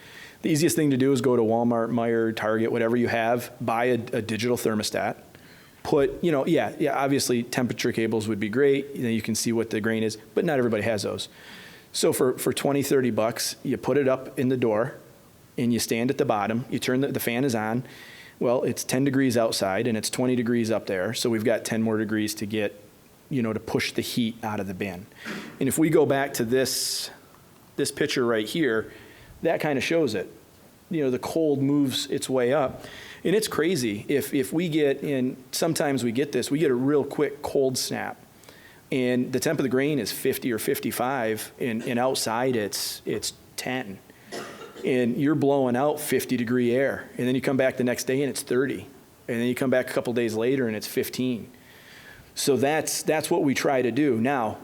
The easiest thing to do is go to Walmart, Meijer, Target, whatever you have, buy a digital thermostat. Put, obviously temperature cables would be great. You can see what the grain is, but not everybody has those. So for $20, $30, you put it up in the door and you stand at the bottom. You turn the fan is on. Well, it's 10 degrees outside and it's 20 degrees up there. So we've got 10 more degrees to get, to push the heat out of the bin. And if we go back to this picture right here, that kind of shows it. The cold moves its way up. And it's crazy. If we get in, sometimes we get a real quick cold snap. And the temp of the grain is 50 or 55, and outside it's 10. And you're blowing out 50-degree air. And then you come back the next day and it's 30. And then you come back a couple days later and it's 15. So that's what we try to do. Now,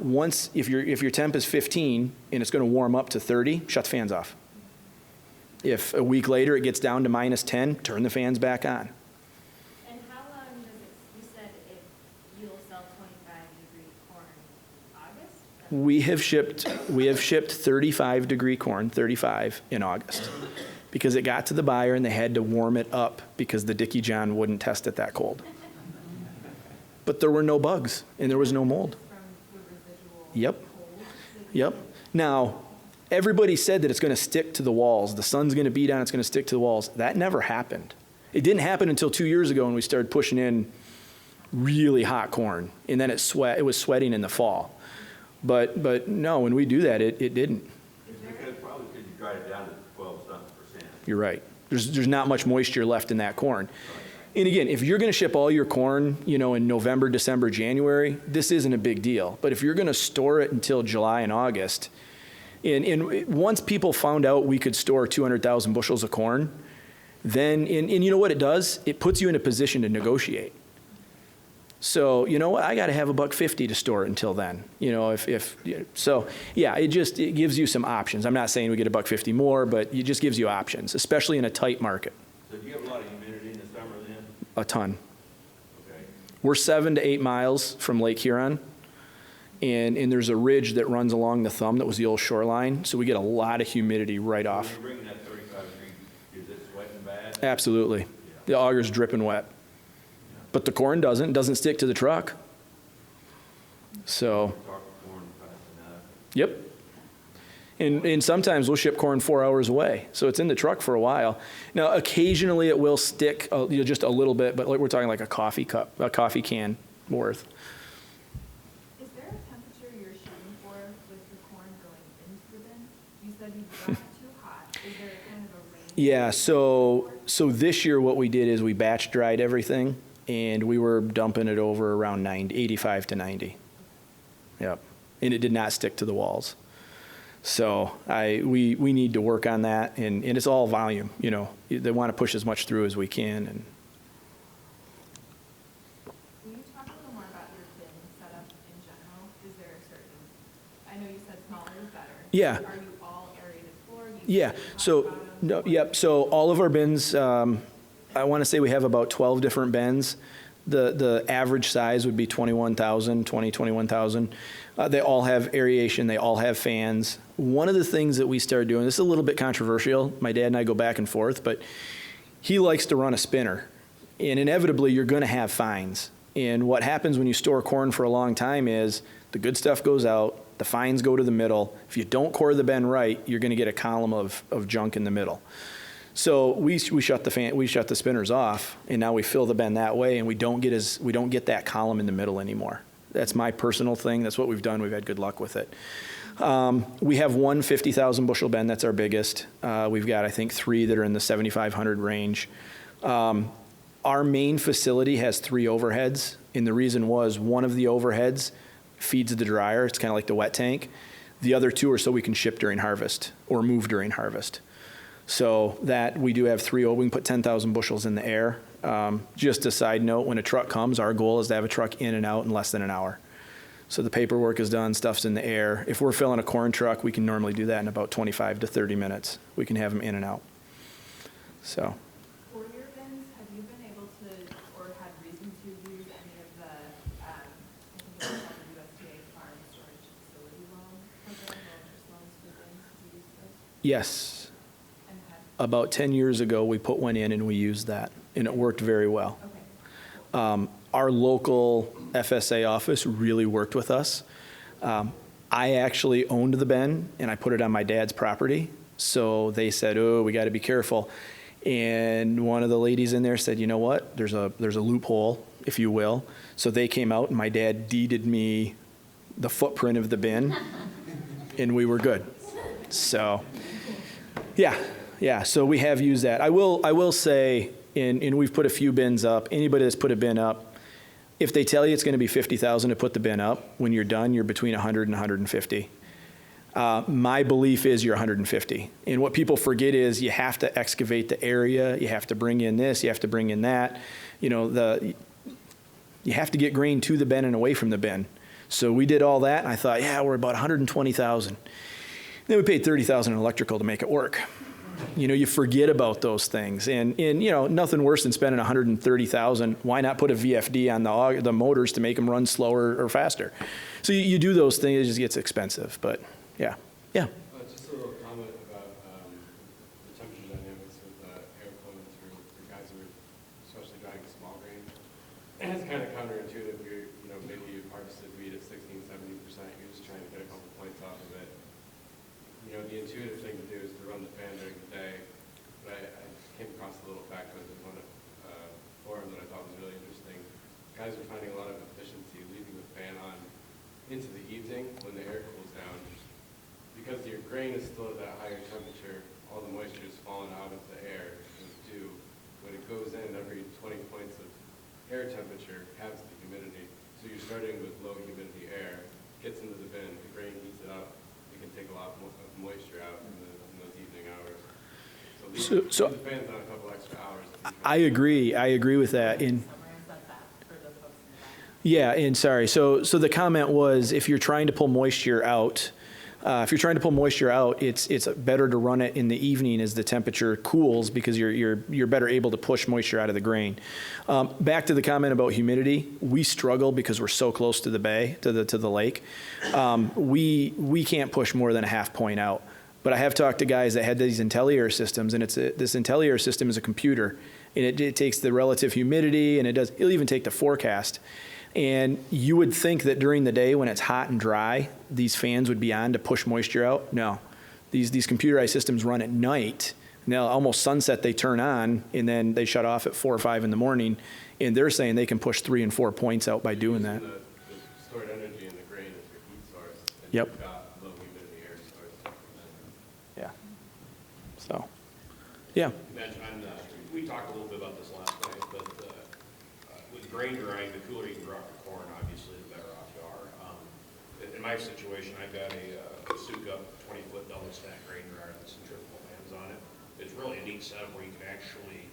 if your temp is 15 and it's going to warm up to 30, shut the fans off. If a week later it gets down to minus 10, turn the fans back on. And how long does it, you said you'll sell 25-degree corn in August? We have shipped 35-degree corn, 35 in August, because it got to the buyer and they had to warm it up because the Dickie John wouldn't test it that cold. But there were no bugs and there was no mold. From the residual Yep. cold? Yep. Now, everybody said that it's going to stick to the walls. The sun's going to beat on, it's going to stick to the walls. That never happened. It didn't happen until 2 years ago when we started pushing in really hot corn, and then it was sweating in the fall. But no, when we do that, it didn't. Because probably because you dried it down to 12-something%. You're right. There's not much moisture left in that corn. And again, if you're going to ship all your corn, in November, December, January, this isn't a big deal. But if you're going to store it until July and August, and once people found out we could store 200,000 bushels of corn, then, and you know what it does? It puts you in a position to negotiate. So, you know what? I got to have $1.50 to store it until then. It gives you some options. I'm not saying we get $1.50 more, but it just gives you options, especially in a tight market. So do you have a lot of humidity in the summer then? A ton. Okay. We're 7 to 8 miles from Lake Huron. And there's a ridge that runs along the thumb that was the old shoreline, so we get a lot of humidity right off. When you're bringing that 35-degree, is it sweating bad? Absolutely. Yeah. The auger's dripping wet. But the corn doesn't stick to the truck. So, Talk corn fast enough. yep. And sometimes we'll ship corn 4 hours away, so it's in the truck for a while. Now, occasionally it will stick just a little bit, but we're talking like a coffee can worth. Is there a temperature you're shooting for with the corn going into the bin? You said you got it too hot. Is there kind of a range? Yeah, so this year what we did is we batch dried everything, and we were dumping it over around 85 to 90. Yep, and it did not stick to the walls. So we need to work on that, and it's all volume. They want to push as much through as we can. And Will you talk a little more about your bin setup in general? Is there a certain, I know you said smaller is better. Yeah. Are you all aerated floor? yeah, so all of our bins, I want to say we have about 12 different bins. The average size would be 21,000. They all have aeration. They all have fans. One of the things that we started doing, this is a little bit controversial. My dad and I go back and forth, but he likes to run a spinner. And inevitably, you're going to have fines. And what happens when you store corn for a long time is the good stuff goes out, the fines go to the middle. If you don't core the bin right, you're going to get a column of junk in the middle. So we shut the spinners off, and now we fill the bin that way, and we don't get that column in the middle anymore. That's my personal thing. That's what we've done. We've had good luck with it. We have one 50,000 bushel bin. That's our biggest. We've got, I think, 3 that are in the 7,500 range. Our main facility has 3 overheads, and the reason was one of the overheads feeds the dryer. It's kind of like the wet tank. The other 2 are so we can ship during harvest or move during harvest. So that we do have 3, we can put 10,000 bushels in the air. Just a side note, when a truck comes, our goal is to have a truck in and out in less than an hour. So the paperwork is done, stuff's in the air. If we're filling a corn truck, we can normally do that in about 25 to 30 minutes. We can have them in and out. So. For your bins, have you been able to, or had reason to use any of the, I think it was called the USDA Farm Storage Facility Loan program, or interest loans for bins? Have you used those? Yes. And had, About 10 years ago, we put one in and we used that, and it worked very well. okay. Our local FSA office really worked with us. I actually owned the bin, and I put it on my dad's property. So they said, oh, we got to be careful. And one of the ladies in there said, you know what, there's a loophole, if you will. So they came out, and my dad deeded me the footprint of the bin, and we were good. So, yeah, so we have used that. I will say, and we've put a few bins up. Anybody that's put a bin up, if they tell you it's going to be $50,000 to put the bin up, when you're done, you're between 100 and 150. My belief is you're 150. And what people forget is you have to excavate the area, you have to bring in this, you have to bring in that. You know, you have to get grain to the bin and away from the bin. So we did all that, and I thought, yeah, we're about 120,000. Then we paid $30,000 in electrical to make it work. You know, you forget about those things, and you know, nothing worse than spending $130,000. Why not put a VFD on the motors to make them run slower or faster? So you do those things, it just gets expensive. But yeah. Just a little comment about the temperature dynamics with air flowing through the guys who are especially drying small grain. And it's kind of counterintuitive. Maybe you've harvested wheat at 16, 70%. You're just trying to get a couple points off of it. You know, the intuitive thing to do is to run the fan during the day. But I came across a little factoid in one forum that I thought was really interesting. Guys are finding a lot of efficiency leaving the fan on into the evening when the air cools down. Because your grain is still at that higher temperature, all the moisture is falling out of the air and dew. When it goes in, every 20 points of air temperature halves the humidity. So you're starting with low humidity air, gets into the bin, the grain heats it up. You can take a lot more of moisture out in those evening hours. So leave the fans on a couple extra hours. I agree with that. Yeah, and sorry. So the comment was, if you're trying to pull moisture out, it's better to run it in the evening as the temperature cools, because you're better able to push moisture out of the grain. Back to the comment about humidity, we struggle because we're so close to the bay, to the lake. We can't push more than a half point out. But I have talked to guys that had these IntelliAir systems, and this IntelliAir system is a computer, and it takes the relative humidity, and it'll even take the forecast. And you would think that during the day when it's hot and dry, these fans would be on to push moisture out. No, these computerized systems run at night. Now, almost sunset, they turn on, and then they shut off at 4 or 5 in the morning. And they're saying they can push 3 and 4 points out by doing that. The stored energy in the grain is your heat source. And Yep. You've got low humidity air source. Yeah. So, yeah. We talked a little bit about this last night, but with grain drying, the cooler you can drop your corn, obviously, the better off you are. In my situation, I've got a Suka 20-foot double stack grain dryer with centrifugal fans on it. It's really a neat setup where you can actually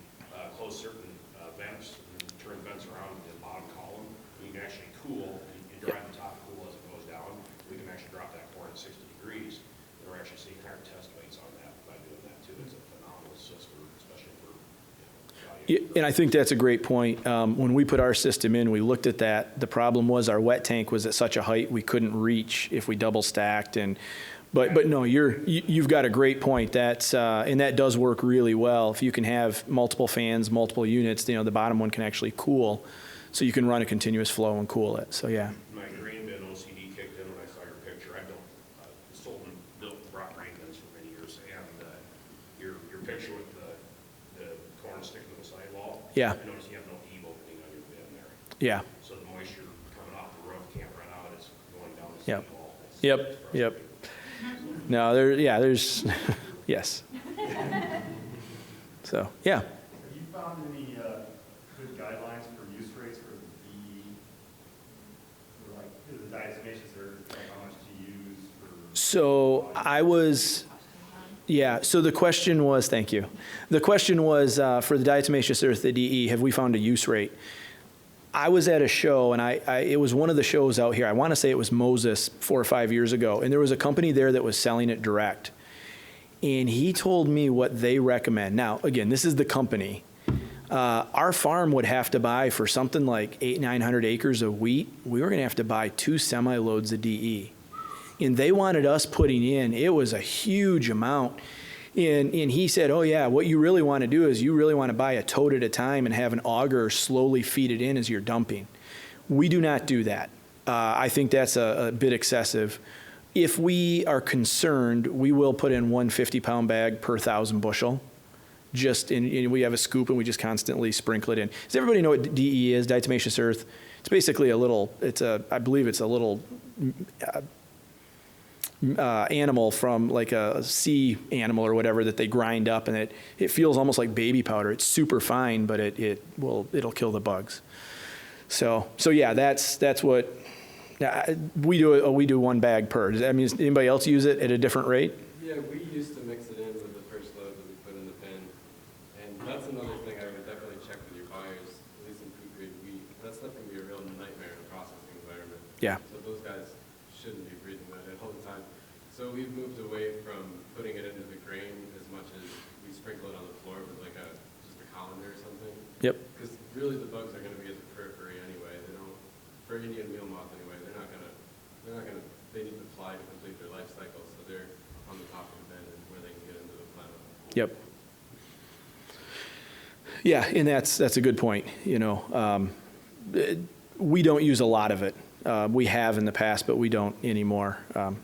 close certain vents and turn vents around in the bottom column. You can actually cool, you drive the top cool as it goes down. We can actually drop that corn at 60 degrees. And we're actually seeing higher test weights on that by doing that too. It's a phenomenal system, especially for And I think that's a great point. When we put our system in, we looked at that. The problem was our wet tank was at such a height we couldn't reach if we double stacked. But no, you've got a great point. And that does work really well. If you can have multiple fans, multiple units, the bottom one can actually cool, so you can run a continuous flow and cool it. So yeah. my grain bin OCD kicked in when I saw your picture. I sold and brought grain bins for many years, and your picture with the Yeah. I notice you have no eave opening on your bin there. Yeah. So the moisture coming off the roof can't run out, it's going down the Yep. same wall. That's- Yep. that's Yep. frustrating. No, there's, yes. So, yeah. Have you found any good guidelines for use rates for the DE? For like the diatomaceous earth, like how much to use for? So so the question was, thank you. The question was, for the diatomaceous earth, the DE, have we found a use rate? I was at a show, and it was one of the shows out here. I want to say it was Moses 4 or 5 years ago, and there was a company there that was selling it direct. And he told me what they recommend. Now, again, this is the company. Our farm would have to buy for something like 800-900 acres of wheat. We were going to have to buy 2 semi-loads of DE. And they wanted us putting in, it was a huge amount. And he said, oh yeah, what you really want to do is you really want to buy a tote at a time and have an auger slowly feed it in as you're dumping. We do not do that. I think that's a bit excessive. If we are concerned, we will put in 1 50-pound bag per 1,000 bushel. We have a scoop and we just constantly sprinkle it in. Does everybody know what DE is, diatomaceous earth? It's basically I believe it's a little animal from like a sea animal or whatever that they grind up, and it feels almost like baby powder. It's super fine, but it'll kill the bugs. So yeah, that's what we do. We do 1 bag per. Does that mean anybody else use it at a different rate? Yeah, we used to mix it in with the first load that we put in the bin. And that's another thing I would definitely check with your buyers, at least in food grade wheat. That's not going to be a real nightmare in a processing environment. Yeah. So those guys shouldn't be breathing that in all the time. So we've moved away from putting it into the grain as much as we sprinkle it on the floor with like just a colander or something. Yep. Because really the bugs are going to be at the periphery anyway. They don't, for Indian meal moth anyway, they need to fly to complete their life cycle, so they're on the top of the bin and where they can get into the plant. Yep. Yeah, and that's a good point. We don't use a lot of it. We have in the past, but we don't anymore. Do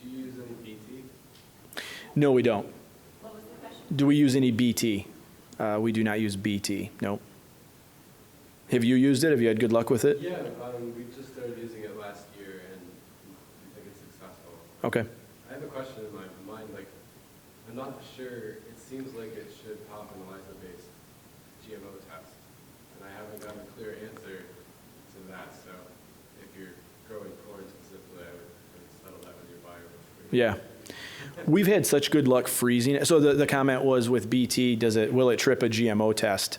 you use any BT? No, we don't. What was the question? Do we use any BT? We do not use BT. Nope. Have you used it? Have you had good luck with it? Yeah, we just started using it last year, and we think it's successful. Okay. I have a question in my mind, like, I'm not sure, it seems like it should pop an ELISA-based GMO test, and I haven't gotten a clear answer to that, so if you're growing corn specifically, I would settle that with your buyer. Yeah. We've had such good luck freezing it. So the comment was with BT, will it trip a GMO test?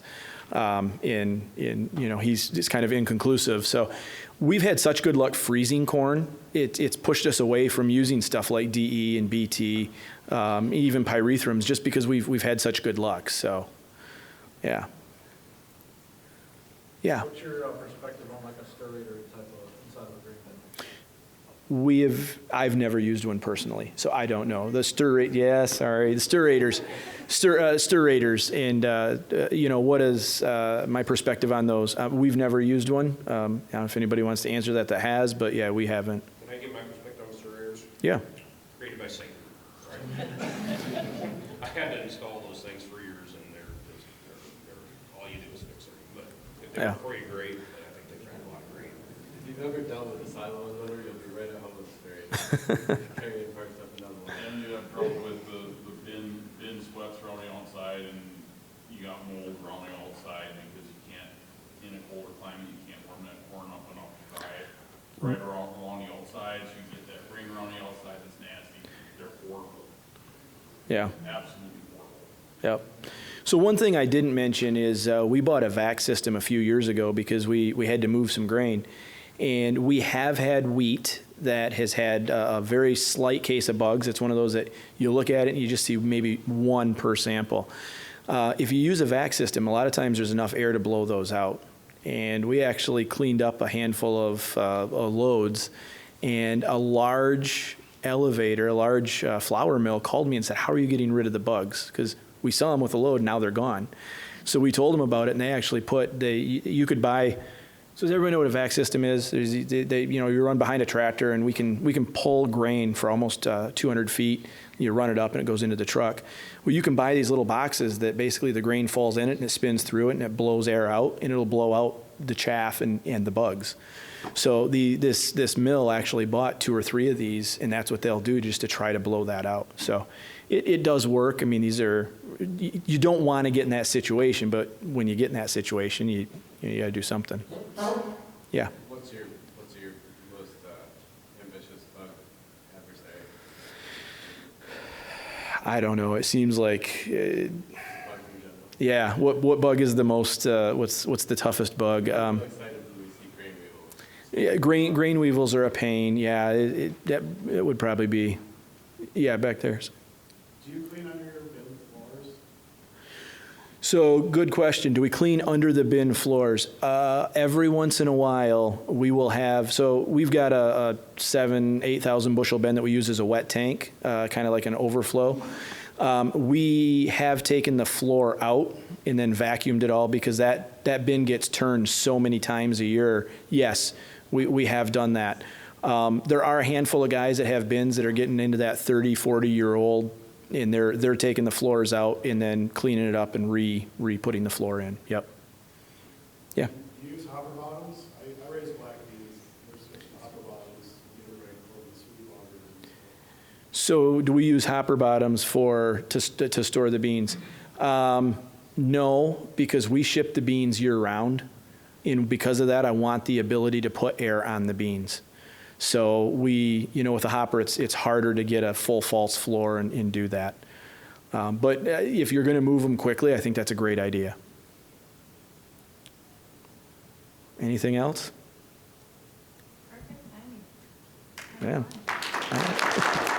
It's kind of inconclusive. So we've had such good luck freezing corn. It's pushed us away from using stuff like DE and BT, even pyrethrums, just because we've had such good luck. So, yeah. Yeah. What's your perspective on like a stirrator type of inside of a grain bin? I've never used one personally, so I don't know. The stirrators, and what is my perspective on those? We've never used one. I don't know if anybody wants to answer that has, but yeah, we haven't. Can I give my perspective on stirrators? Yeah. Created by Satan, right? I had to install those things for years, and they're all you do is fix them. But if they're Yeah. pretty great, then I think they grind a lot of grain. If you've ever dealt with a silo unloader, you'll be right at home with straight. Carrying parts up and down the line. And you have trouble with the bin sweats around the outside, and you got mold around the outside because you can't, in a colder climate, you can't warm that corn up enough to dry it right along the outside, so you get that ring around the outside that's nasty. They're horrible. Yeah. Absolutely horrible. Yep. So one thing I didn't mention is we bought a vac system a few years ago because we had to move some grain. And we have had wheat that has had a very slight case of bugs. It's one of those that you look at it and you just see maybe 1 per sample. If you use a vac system, a lot of times there's enough air to blow those out. And we actually cleaned up a handful of loads, and a large elevator, a large flour mill called me and said, how are you getting rid of the bugs? Because we saw them with a load, now they're gone. So we told them about it, and they actually you could buy So does everybody know what a vac system is? You run behind a tractor, and we can pull grain for almost 200 feet. You run it up, and it goes into the truck. Well, you can buy these little boxes that basically the grain falls in it, and it spins through it, and it blows air out, and it'll blow out the chaff and the bugs. So this mill actually bought 2 or 3 of these, and that's what they'll do just to try to blow that out. So it does work. I mean, you don't want to get in that situation, but when you get in that situation, you got to do something. Yeah. What's your most ambitious bug ever say? I don't know. It seems like, Bug in general? yeah. What bug is the most? What's the toughest bug? How excited do we see grain weevils? Yeah, grain weevils are a pain. Yeah, it would probably be. Yeah, back there. Do you clean under your bin floors? So, good question. Do we clean under the bin floors? Every once in a while, we will have, so we've got a 8,000 bushel bin that we use as a wet tank, kind of like an overflow. We have taken the floor out and then vacuumed it all because that bin gets turned so many times a year. Yes, we have done that. There are a handful of guys that have bins that are getting into that 30, 40-year-old, and they're taking the floors out and then cleaning it up and re-putting the floor in. Yep. Yeah. Do you use hopper bottoms? I raise black beans. They're switching to hopper bottoms. Either way, the sweet longer. So do we use hopper bottoms to store the beans? No, because we ship the beans year round. And because of that, I want the ability to put air on the beans. So with a hopper, it's harder to get a full false floor and do that. But if you're going to move them quickly, I think that's a great idea. Anything else? Perfect timing. Yeah.